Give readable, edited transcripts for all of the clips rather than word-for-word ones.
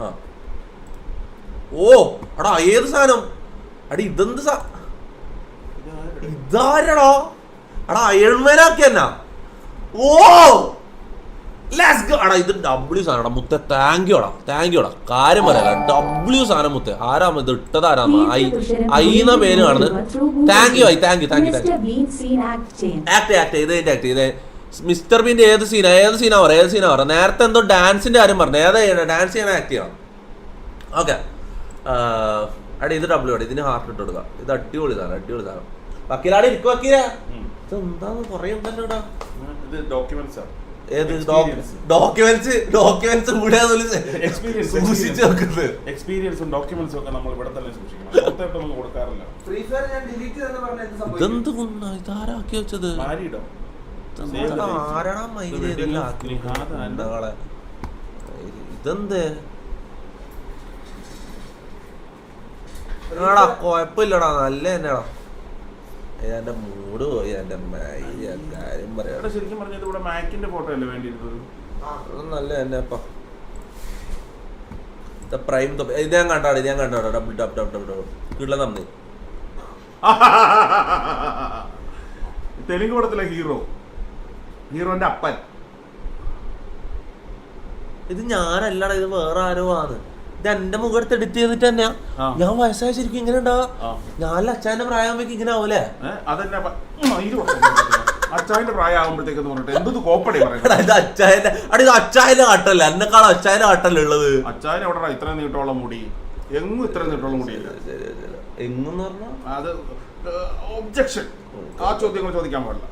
ആ ഓ എടാ ഏത് സാധനം അടി ഇതെന്ത് ഇതാരടാ എടാ അയൺമാനാക്കി എന്നാ ഓ എടാ ഇത് ഡബ്ല്യു സാധനം മുത്ത താങ്ക് യുടാ കാര്യം പറയാ ഡബ്ല്യു സാധനം മുത്ത ആരാ ഇത് ഇട്ടത് ആരാന്ന് ഐന്ന പേര് കാണുന്നത് താങ്ക് യു ആക്ട് ചെയ്ത് മിസ്റ്റർ ബീന്റെ ഏത് സീനാ പറ നേരത്തെ എന്തോ ഡാൻസിന്റെ കാര്യം പറഞ്ഞു ഏതാ ചെയ്യണം ഡാൻസ് ചെയ്യാൻ ആക്ട് ചെയ്യണം ഓക്കെ അടി ഇത് ഡബ്ല്യു അടി ഇതിന് ഹാർട്ട് ഇട്ട് കൊടുക്കുക ഇത് അടിപൊളി സാധനം വക്കീലാടെ ഇരിക്കും വക്കീല ഇതെന്താന്ന് കൊറേ ഉണ്ടല്ലോ ഇടാ ഡോക്യുമെന്റ്സ് സൂക്ഷിച്ചു വെക്കുന്നത് എക്സ്പീരിയൻസും ഡോക്യുമെന്റ്സും ഒക്കെ നമ്മൾ ഇവിടെ തന്നെ സൂക്ഷിക്കണം കൊടുക്കാറില്ല. ഇതെന്ത് ഇതാരാക്കി വെച്ചത് ആരാണാ ഇതെന്ത് എടാ കൊഴപ്പില്ലടാ നല്ല തന്നെയാടാ എന്റെ മൂഡ് പോയി എന്റെ കാര്യം പറയാ ശരിക്കും പറഞ്ഞത് ഇവിടെ മാക്കിന്റെ ഫോട്ടോ അല്ലേ വേണ്ടിയിരുന്നത് നല്ല തന്നെ അപ്പ പ്രൈം ഇത് ഞാൻ കണ്ടാടാ ഡബിൾ കിള്ള നന്ദി തെലുങ്ക് പടത്തിലെ ഹീറോന്റെ അപ്പൻ ഇത് ഞാനല്ലടാ ഇത് വേറെ ആരോ ആണ് ഇത് എന്റെ മുഖത്ത് എഡിറ്റ് ചെയ്തിട്ട് തന്നെയാ ഞാൻ വയസ്സായ ശരിക്കും ഇങ്ങനെ ഉണ്ടാവാ ഞാൻ അച്ഛന്റെ പ്രായമാകുമ്പോ ഇങ്ങനെ ആവൂലേ അച്ചായന്റെ പ്രായമാകുമ്പോഴത്തേക്കെന്ന് പറഞ്ഞിട്ട് എന്ത് കോപ്പടി ഇത് അച്ചായന്റെ കാട്ടല്ല എന്നെക്കാളും അച്ചായന്റെ കാട്ടല്ലേ ഉള്ളത് അച്ചായൻ എവിടെ ഇത്ര നീട്ടോളം മുടി എങ്ങും ഇത്ര നീട്ടോളം മുടിയില്ല എങ്ങെന്ന് പറഞ്ഞാ അത് ഒബ്ജക്ഷൻ ആ ചോദ്യങ്ങൾ ചോദിക്കാൻ പാടില്ല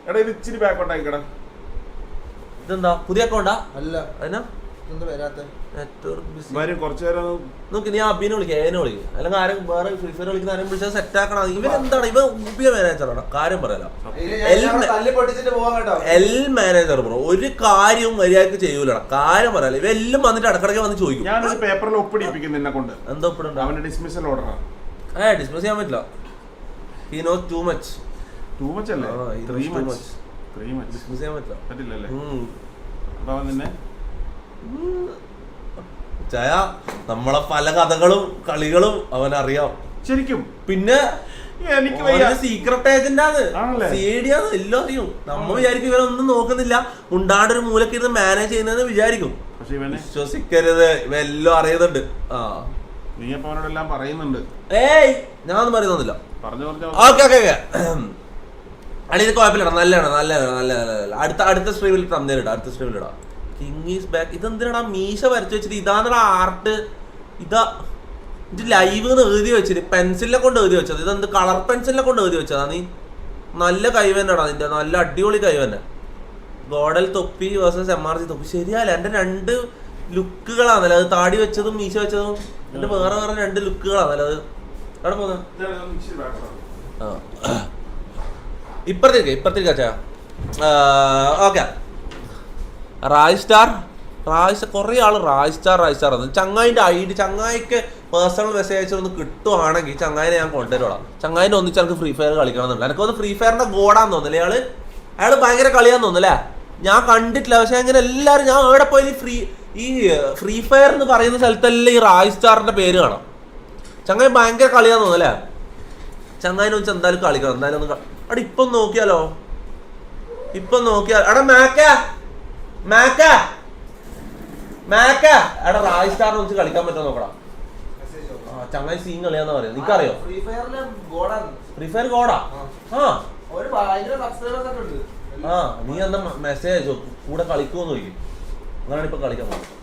എടാ ഇത് ഇച്ചിരി ബാക്ക് ഉണ്ടായിക്കടാ ഇതെന്താ പുതിയ അക്കൗണ്ടാ അല്ല അതിനാ നോക്കി നീ അബിനെ വിളിക്കാം ഏനെ വിളിക്കും അല്ലെങ്കിൽ ആരും വേറെ ഫ്രീ ഫയർ കളിക്കുന്ന ആരും വിളിച്ചാൽ സെറ്റ് ആക്കണം ഇവരെന്താണ് ഇവ ഉപയോഗ മാനേജറാണ് കാര്യം പറയാലോ മാനേജർ ബ്രോ ഒരു കാര്യം മര്യാദക്ക് ചെയ്യൂലടാ കാര്യം പറയാലോ ഇവെല്ലാം വന്നിട്ട് ഇടക്കിടക്ക് വന്ന് ചോദിക്കും ഞാനൊരു പേപ്പറിൽ ഒപ്പിടിപ്പിക്കുന്നു എന്നെ കൊണ്ട് എന്താ ഒപ്പിടണ്ട അവന്റെ ഡിസ്മിസൽ ഓർഡറാ ഡിസ്മിസ് ചെയ്യാൻ പറ്റില്ല he knows too much അല്ലേ 3 മച്ച് ഡിസ്മിസ് ചെയ്യാൻ പറ്റില്ലല്ലേ അപ്പൊ നിന്നെ ചായ നമ്മളെ പല കഥകളും കളികളും അവനറിയാം ശരിക്കും പിന്നെ എനിക്ക് സീക്രട്ട് ഏജന്റാണ് സീഡിയാണ് എല്ലാം അറിയും നമ്മ വിചാരിക്കും ഇവരൊന്നും നോക്കുന്നില്ല ഉണ്ടാണ്ടൊരു മൂലക്ക് ഇരുന്ന് മാനേജ് ചെയ്യുന്നതെന്ന് വിചാരിക്കും വിശ്വസിക്കരുത് ഇവെല്ലാം അറിയുന്നുണ്ട് നീ അപ്പൊ അവനോടെല്ലാം പറയുന്നുണ്ട് ഏയ് ഞാനൊന്നും പറയുന്നില്ല ഓക്കെ അടി ഇത് കുഴപ്പമില്ല നല്ലതാണ് അടുത്ത സ്ട്രീമിൽ തന്നേരിടാം കിങ് ഈസ് ബാക്ക് ഇതെന്തിനാ മീശ വരച്ചു വെച്ചിട്ട് ഇതാന്നടാ ആർട്ട് ഇതാ ഇത് ലൈവ് എന്ന് എഴുതി വെച്ചിട്ട് പെൻസിലിനെ കൊണ്ട് എഴുതി വെച്ചത് ഇതെന്ത് കളർ പെൻസിലിനെ കൊണ്ട് എഴുതി വെച്ചതാ നീ നല്ല കൈവന്നാടാ നിന്റെ നല്ല അടിപൊളി കൈവന്നെ ഗോഡൽ തൊപ്പി വേഴ്സസ് MRG തൊപ്പി ശരിയല്ല എന്റെ രണ്ട് ലുക്കുകളാണല്ലോ അത് താടി വെച്ചതും മീശ വെച്ചതും എന്റെ വേറെ രണ്ട് ലുക്കുകളാണല്ലോ അത് അവിടെ പോന്ന ഇപ്പഴത്തേക്ക് അച്ഛാ ഓക്കെ റായ് സ്റ്റാർ കുറേ ആള് റായ് സ്റ്റാർ ചങ്ങായിന്റെ ID ചങ്ങായിക്ക് പേഴ്സണൽ മെസ്സേജ് അയച്ചൊന്ന് കിട്ടുവാണെങ്കിൽ ചങ്ങായിനെ ഞാൻ കൊണ്ടുവരോളാം ചങ്ങായിന്റെ ഒന്നിച്ച് എനിക്ക് ഫ്രീ ഫയർ കളിക്കണം എന്നുണ്ട് എനിക്കൊന്ന് ഫ്രീ ഫയറിന്റെ ഗോഡാന്ന് തോന്നില്ലേ അയാള് ഭയങ്കര കളിയാന്ന് തോന്നല്ലേ ഞാൻ കണ്ടിട്ടില്ല പക്ഷെ അങ്ങനെ എല്ലാവരും ഞാൻ എവിടെ പോയി ഫ്രീ ഫയർ എന്ന് പറയുന്ന സ്ഥലത്തല്ലേ ഈ റായ് സ്റ്റാറിന്റെ പേര് കാണാം ചങ്ങായി ഭയങ്കര കളിയാന്ന് തോന്നല്ലേ ചങ്ങായിനെ വെച്ച് എന്തായാലും കളിക്കണം എന്തായാലും ഒന്ന് അവിടെ ഇപ്പം നോക്കിയാലോ എടാ എടാ റായ് സ്റ്റാറിനെ വെച്ച് കളിക്കാൻ പറ്റുമോ നോക്കടാ ചങ്ങായി സീൻ കളിയാന്ന് പറയാം നിനക്കറിയോ ഫ്രീ ഫയർ ഗോഡാ നീ എന്നാ മെസ്സേജ് അയച്ചോ കൂടെ കളിക്കുമെന്ന് ചോദിക്കും അങ്ങനെയാണ് ഇപ്പൊ കളിക്കാൻ പോകുന്നത്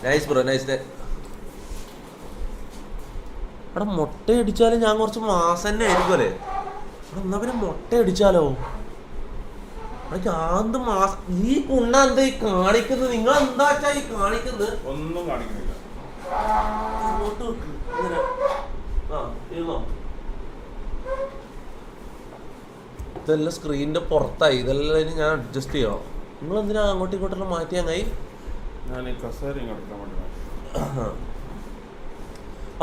നൈസ് ബ്രോ നൈസ് ഡേ എടാ മുട്ട അടിച്ചാലും ഞാൻ കുറച്ച് മാസം തന്നെ ആയിരിക്കും അല്ലേ എന്നാ പിന്നെ മുട്ട അടിച്ചാലോ ഞാൻ മാസം ഈ കുണ്ണ എന്താ ഈ കാണിക്കുന്നത് നിങ്ങൾ എന്താ വെച്ചാ ഈ കാണിക്കുന്നത് ഒന്നും കാണിക്കുന്നില്ല ഇതെല്ലാം സ്ക്രീനിന്റെ പുറത്തായി ഇതെല്ലാം ഞാൻ അഡ്ജസ്റ്റ് ചെയ്യണം നിങ്ങൾ എന്തിനാ അങ്ങോട്ടും ഇങ്ങോട്ടെല്ലാം മാറ്റിയാങ്ങായി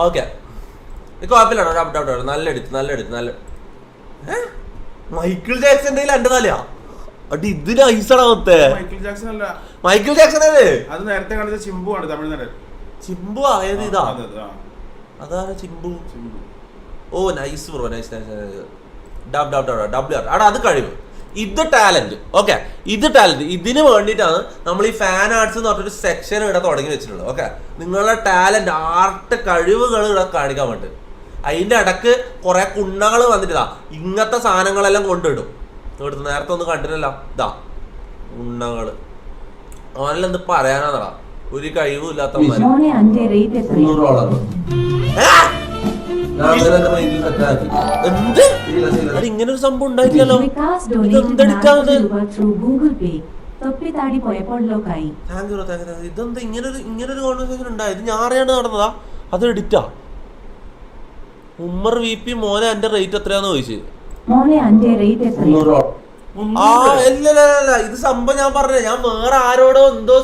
ഓക്കെ കുഴപ്പമില്ല നല്ല മൈക്കിൾ ജാക്സന്റെ എന്റെ തലയാ അടി ഇതിന് ഐസാണ് മൊത്തേ. മൈക്കിൾ ജാക്സൺ അല്ല, മൈക്കിൾ ജാക്സൺ അല്ലേ? അത് നേരത്തെ കാണിച്ച ചിമ്പു ആണ്, തമിഴ്നാട്. ചിമ്പു ആയത് ഇതാ, അതാണ് ചിമ്പു. ഓ നൈസ് ബ്രോ, നൈസ് നൈസ്. അത് കഴിവ്, ഇത് ടാലന്റ്. ഓക്കെ, ഇത് ടാലന്റ്. ഇതിന് വേണ്ടിയിട്ടാണ് നമ്മൾ ഈ ഫാൻ ആർട്സ് എന്ന് പറഞ്ഞൊരു സെക്ഷൻ ഇവിടെ തുടങ്ങി വെച്ചിട്ടുള്ളത്. ഓക്കെ, നിങ്ങളുടെ ടാലന്റ്, ആർട്ട്, കഴിവുകൾ ഇവിടെ കാണിക്കാൻ വേണ്ടി. അതിന്റെ ഇടക്ക് കുറെ കുണ്ണകൾ വന്നിട്ടാ ഇങ്ങനത്തെ സാധനങ്ങളെല്ലാം കൊണ്ടിടും. ഇവിടുത്തെ നേരത്തെ ഒന്ന് കണ്ടില്ലല്ലോ, ഇതാ കുണ്ണകള്. ഓനെല്ലാം എന്ത് പറയാനാന്നടാ, ഒരു കഴിവും ഇല്ലാത്ത ഇങ്ങനെ ഒരു സംഭവം ഉണ്ടായിട്ടില്ലല്ലോ. ഇതെന്താ ഇങ്ങനൊരു കോൺവെർസേഷൻ ഉണ്ടായത്? ഞാൻ അറിയാണ്ട് നടന്നതാ, അത് എഡിറ്റാ. ഉമ്മർ വി പി മോനെ എന്റെ റേറ്റ് എത്രയാന്ന് ചോദിച്ചു. ഇല്ല ഇത് സംഭവം ഞാൻ പറഞ്ഞ, ഞാൻ വേറെ ആരോടോ എന്തോ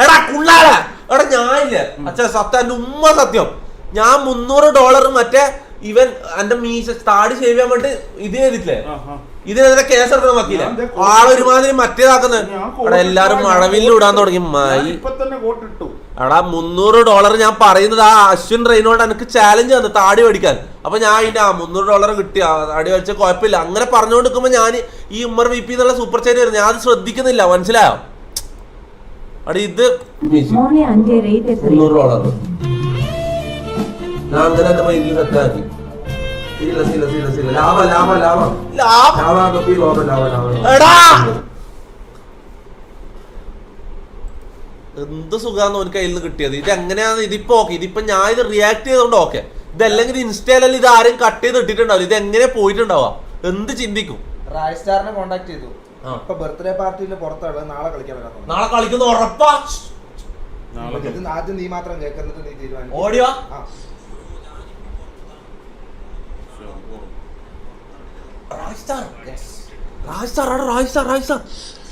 എടാ കുള്ളാളെ, എടാ ഞാനില്ല അച്ഛാ സത്യം, എന്റെ ഉമ്മ സത്യം, ഞാൻ $300 മറ്റേ ഇവൻ എന്റെ മീശ താടി ഷേവ് ചെയ്യാൻ വേണ്ടി ഇത് ചെയ്തിട്ടില്ലേ, ഇതിനെതിരെ കേസെടുക്കാൻ വക്കീല. ആളൊരുമാതിരി മറ്റേതാക്കുന്നത്. എടാ എല്ലാരും മഴവില്ല് ഇടാൻ തുടങ്ങി. എടാ $300 ഞാൻ പറയുന്നത്, ആ അശ്വിൻ റെയ്നോട് എനിക്ക് ചാലഞ്ച് തന്നു താടി മേടിക്കാൻ. അപ്പൊ ഞാൻ ഇതിന്റെ $300 കിട്ടി, താടി മേടിച്ച കുഴപ്പമില്ല അങ്ങനെ പറഞ്ഞുകൊണ്ടിരിക്കുമ്പോ ഞാൻ ഈ ഉമ്മർ വി പി എന്നുള്ള സൂപ്പർ ചാറ്റ് വരുന്നത്, ഞാൻ അത് ശ്രദ്ധിക്കുന്നില്ല. മനസ്സിലായോ? അടി ഇത് $300 എന്ത് സുഖാന്ന് ഓൻ കയ്യിൽ നിന്ന് കിട്ടിയത്. ഇത് എങ്ങനെയാന്ന് ഇതിപ്പോ ഓക്കെ, ഇതിപ്പോ ഞാൻ ഇത് റിയാക്ട് ചെയ്തോണ്ട് ഓക്കെ. ഇതല്ലെങ്കിൽ ഇൻസ്റ്റയിലല്ല ഇത് ആരും കട്ട് ചെയ്ത് ഇട്ടിട്ടുണ്ടാവില്ല. ഇത് എങ്ങനെ പോയിട്ടുണ്ടാവാ, എന്ത് ചിന്തിക്കും. റായ്സ്റ്റാറിനെ കോണ്ടാക്ട് ചെയ്തു. ഇപ്പൊ ബർത്ത്ഡേ പാർട്ടിയിൽ പുറത്താണ്, നാളെ കളിക്കാൻ വരാം. നാളെ കളിക്കുന്ന ഉറപ്പാ. ആദ്യം നീ മാത്രം കേൾക്കുന്നിട്ട് നീ തീരുമാനിക്കും. ഓടിയോ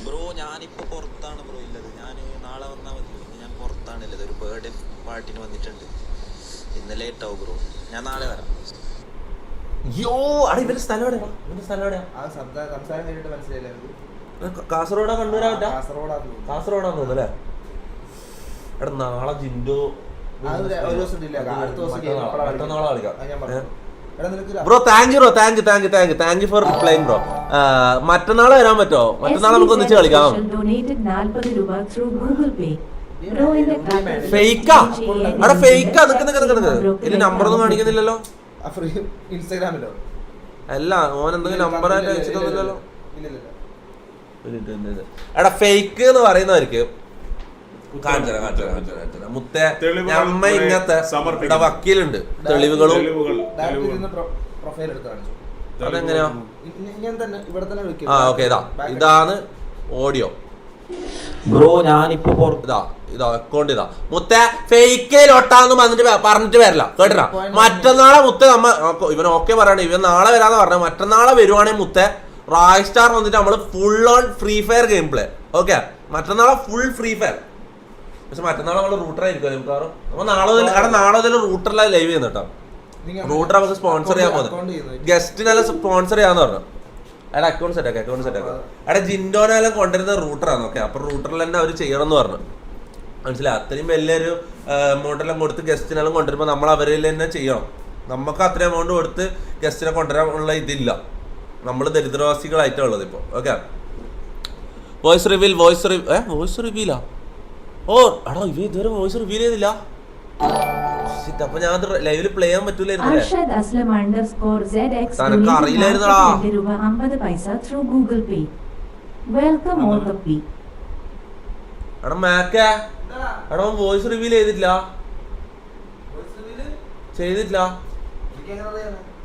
ബ്രോ ഞാനിപ്പോ പുറത്താണ് ബ്രോ ഇല്ലത്. ഞാൻ നാളെ വന്നാൽ മതി. ഞാൻ പുറത്താണുള്ളത്, ഒരു ബർത്ത്ഡേ പാർട്ടിന് വന്നിട്ടുണ്ട്. ഇന്ന് ലേറ്റ് ആവും ബ്രോ, ഞാൻ നാളെ വരാം. സംസാരം കേട്ടിട്ട് മനസ്സിലായില്ല. കാസർഗോഡാ കണ്ണൂരാ? കാസർഗോഡാന്ന് തോന്നുന്നു അല്ലേ? എടാ നാളെ ജിൻഡോ മറ്റന്നാളെ കളിക്കാം bro. Thank you for replying bro. മറ്റന്നാളെ വരാൻ പറ്റോ? മറ്റന്നാളെ നമുക്ക് ഒന്നിച്ച് കളിക്കാം. ഫേക്കാ? അവിടെ ഫേക്കാ? ഇതിന്റെ നമ്പർ ഒന്നും കാണിക്കുന്നില്ലല്ലോ. ഇൻസ്റ്റാഗ്രാമിലോ? അല്ല, ഓൻ എന്തെങ്കിലും നമ്പർ ആയിട്ട് അയച്ചിട്ടൊന്നുമില്ലല്ലോ. എടാ ഫേക്ക് എന്ന് പറയുന്നവർക്ക് മുത്തേ നമ്മ ഇങ്ങനത്തെ വക്കീലുണ്ട്, തെളിവുകളും. അതെങ്ങനെയാ? ഓക്കെ, ഇതാണ് ഓഡിയോ ബ്രോ. ഞാനിപ്പോ ഇതാ അക്കൗണ്ട് ഇതാ മുത്തേ. ഫേക്കിലോട്ടാന്ന് പറഞ്ഞിട്ട് വരില്ല, കേട്ടില്ല? മറ്റന്നാളെ മുത്തേ ഇവൻ ഓക്കെ പറയണേ, ഇവൻ നാളെ വരാന്ന് പറഞ്ഞ. മറ്റന്നാളെ വരുവാണെങ്കിൽ മുത്തേ റായ്സ്റ്റാർ വന്നിട്ട് നമ്മള് full on free fire game play. Okay, മറ്റന്നാളെ ഫുൾ ഫ്രീ ഫയർ. പക്ഷെ മറ്റന്നാളെ നമ്മള് റൂട്ടറായിരിക്കും മിക്കവാറും. അപ്പൊ നാളെ മുതൽ റൂട്ടറിലെ ലൈവ് ചെയ്യുന്ന കേട്ടോ. റൂട്ടർ നമുക്ക് സ്പോൺസർ ചെയ്യാൻ പോകുന്നത്, ഗസ്റ്റിനെല്ലാം സ്പോൺസർ ചെയ്യാന്ന് പറഞ്ഞു. അവിടെ അക്കൗണ്ട് സെറ്റ് ആക്കാം. അവിടെ ജിൻഡോനെല്ലാം കൊണ്ടുവരുന്ന റൂട്ടറാണ്. ഓക്കെ, അപ്പൊ റൂട്ടറിൽ തന്നെ അവർ ചെയ്യണം എന്ന് പറഞ്ഞു. മനസ്സിലായി? അത്രയും വലിയൊരു എമൗണ്ടെല്ലാം കൊടുത്ത് ഗസ്റ്റിനെല്ലാം കൊണ്ടുവരുമ്പോൾ നമ്മൾ അവരിൽ തന്നെ ചെയ്യണം. നമുക്ക് അത്രയും എമൗണ്ട് കൊടുത്ത് ഗസ്റ്റിനെ കൊണ്ടുവരാനുള്ള ഇതില്ല, നമ്മൾ ദരിദ്രവാസികളായിട്ടാണ് ഉള്ളത് ഇപ്പോൾ. Okay, voice റിവീലാ? ഓ എടാ ഇവ ഇതുവരെ വോയിസ് റിവീൽ ചെയ്തില്ല. അപ്പൊ ഞാൻ ലൈവില് പ്ലേ ചെയ്യാൻ പറ്റൂലായിരുന്നല്ലേ? തനക്ക് അറിയില്ലായിരുന്നടാ. എടാ മാക്കേ, എടാ വോയിസ് റിവീൽ ചെയ്തിട്ടില്ല.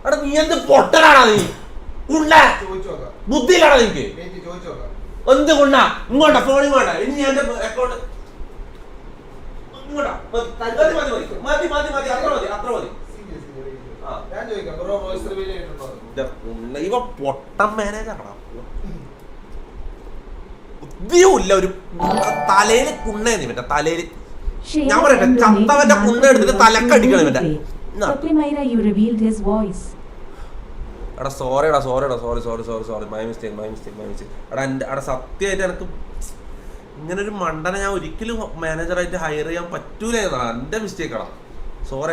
എടാ നീ എന്ത് പൊട്ടനാടാ നീ? ബുദ്ധിയിലാടാ നിനക്ക്? എന്ത് കൊണ്ടാ ഇങ്ങോട്ടാ ഫോണിൽ വേണ്ട. ഇനി ഞാൻ എന്റെ അക്കൗണ്ട് ഇവ പൊട്ടം മാനേജാണ്. ബുദ്ധിയുമില്ല, ഒരു തലയില് കുണ്ണേന്ന് ഇവന്റെ തലയില്. ഞാൻ പറയട്ടെ, ചത്തവന്റെ കുണ്ണ എടുത്തിട്ട് തലക്കടിക്കണം ഇവന്റെ. എടാ സോറി മൈ മിസ്റ്റേക്ക് എടാ എടാ സത്യമായിട്ട് എനിക്ക് ഇങ്ങനൊരു മണ്ടനെ ഞാൻ ഒരിക്കലും മാനേജറായിട്ട് ഹയർ ചെയ്യാൻ പറ്റൂല. എൻ്റെ മിസ്റ്റേക്കാടാ. സോറി